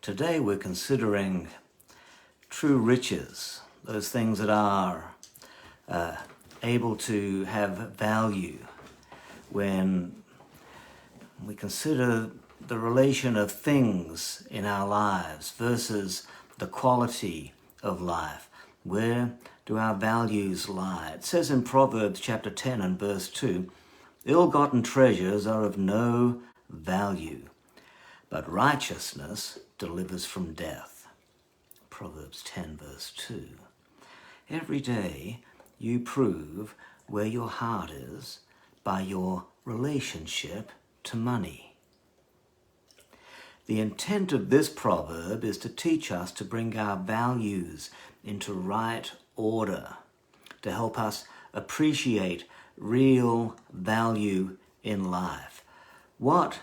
Today we're considering true riches, those things that are able to have value. When we consider the relation of things in our lives versus the quality of life, where do our values lie? It says in Proverbs chapter 10 and verse 2, "Ill-gotten treasures are of no value, but righteousness delivers from death." Proverbs 10 verse 2. Every day you prove where your heart is by your relationship to money. The intent of this proverb is to teach us to bring our values into right order, to help us appreciate real value in life. What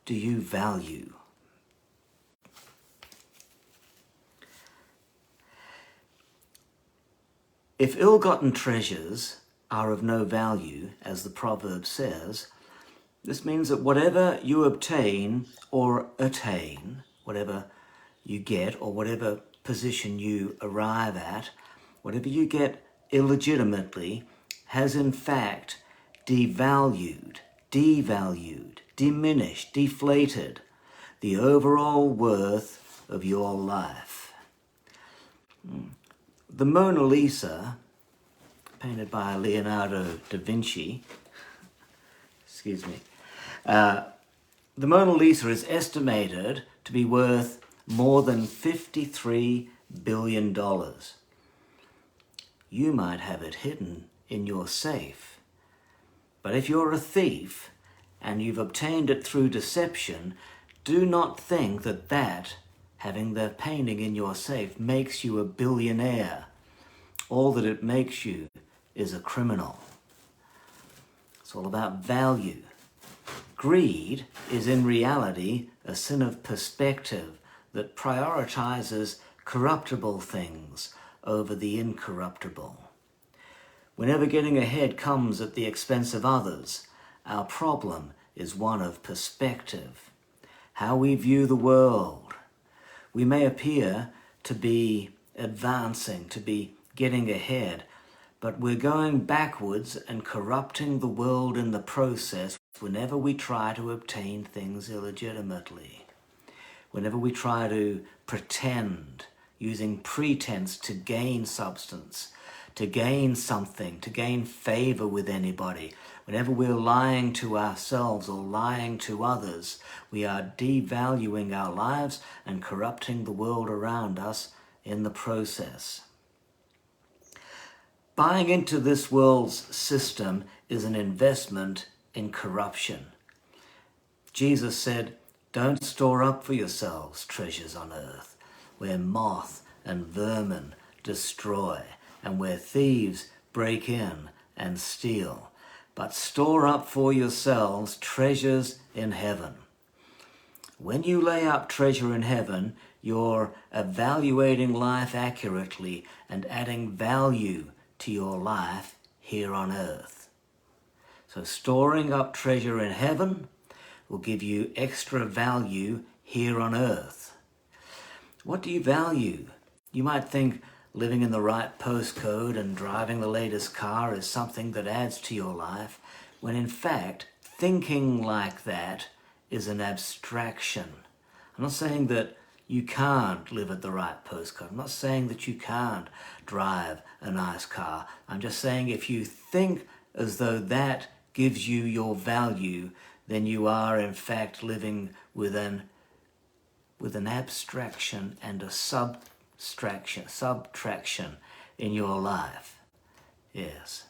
do you value? If ill-gotten treasures are of no value, as the proverb says, this means that whatever you obtain or attain, whatever you get or whatever position you arrive at, whatever you get illegitimately, has in fact devalued, diminished, deflated the overall worth of your life. The Mona Lisa, painted by Leonardo da Vinci, the Mona Lisa is estimated to be worth more than $53 billion. You might have it hidden in your safe, but if you're a thief and you've obtained it through deception, do not think that having the painting in your safe makes you a billionaire. All that it makes you is a criminal. It's all about value. Greed is in reality a sin of perspective that prioritizes corruptible things over the incorruptible. Whenever getting ahead comes at the expense of others, our problem is one of perspective, how we view the world. We may appear to be advancing, to be getting ahead, but we're going backwards and corrupting the world in the process whenever we try to obtain things illegitimately. Whenever we try to pretend, using pretense to gain substance, to gain something, to gain favor with anybody, whenever we're lying to ourselves or lying to others, we are devaluing our lives and corrupting the world around us in the process. Buying into this world's system is an investment in corruption. Jesus said, "Don't store up for yourselves treasures on earth, where moth and vermin destroy, and where thieves break in and steal, but store up for yourselves treasures in heaven." When you lay up treasure in heaven, you're evaluating life accurately and adding value to your life here on earth. So storing up treasure in heaven will give you extra value here on earth. What do you value? You might think living in the right postcode and driving the latest car is something that adds to your life, when in fact, thinking like that is an abstraction. I'm not saying that you can't live at the right postcode. I'm not saying that you can't drive a nice car. I'm just saying if you think as though that gives you your value, then you are in fact living with an abstraction and a subtraction in your life. Yes.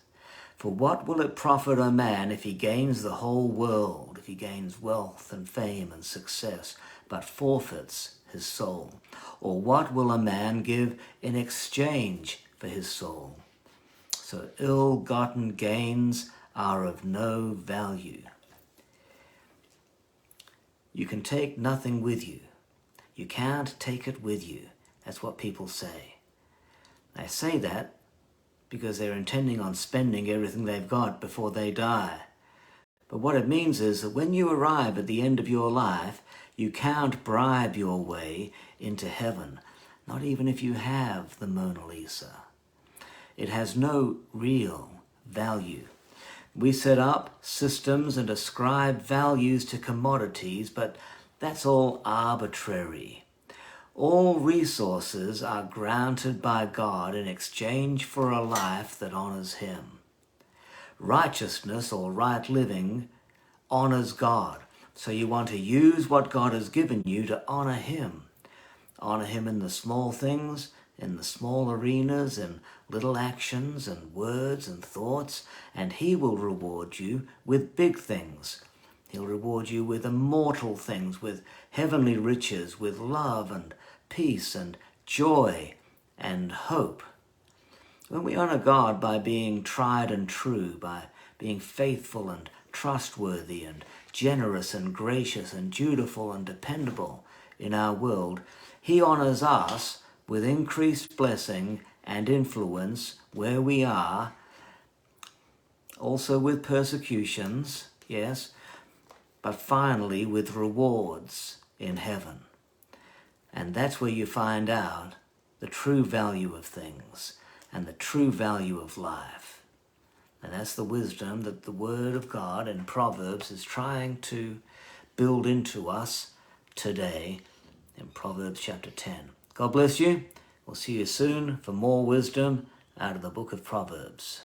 For what will it profit a man if he gains the whole world, if he gains wealth and fame and success, but forfeits his soul? Or what will a man give in exchange for his soul? So ill-gotten gains are of no value. You can take nothing with you. You can't take it with you. That's what people say. They say that because they're intending on spending everything they've got before they die. But what it means is that when you arrive at the end of your life, You can't bribe your way into heaven, not even if you have the Mona Lisa. It has no real value. We set up systems and ascribe values to commodities, but that's all arbitrary. All resources are granted by God in exchange for a life that honors Him. Righteousness or right living honors God. So you want to use what God has given you to honor Him. Honor Him in the small things, in the small arenas, in little actions and words and thoughts, and He will reward you with big things. He'll reward you with immortal things, with heavenly riches, with love and peace and joy and hope. When we honor God by being tried and true, by being faithful and trustworthy and generous and gracious and dutiful and dependable in our world, He honors us with increased blessing and influence where we are, also with persecutions, yes, but finally with rewards in heaven. And that's where you find out the true value of things and the true value of life. And that's the wisdom that the Word of God in Proverbs is trying to build into us today in Proverbs chapter 10. God bless you. We'll see you soon for more wisdom out of the book of Proverbs.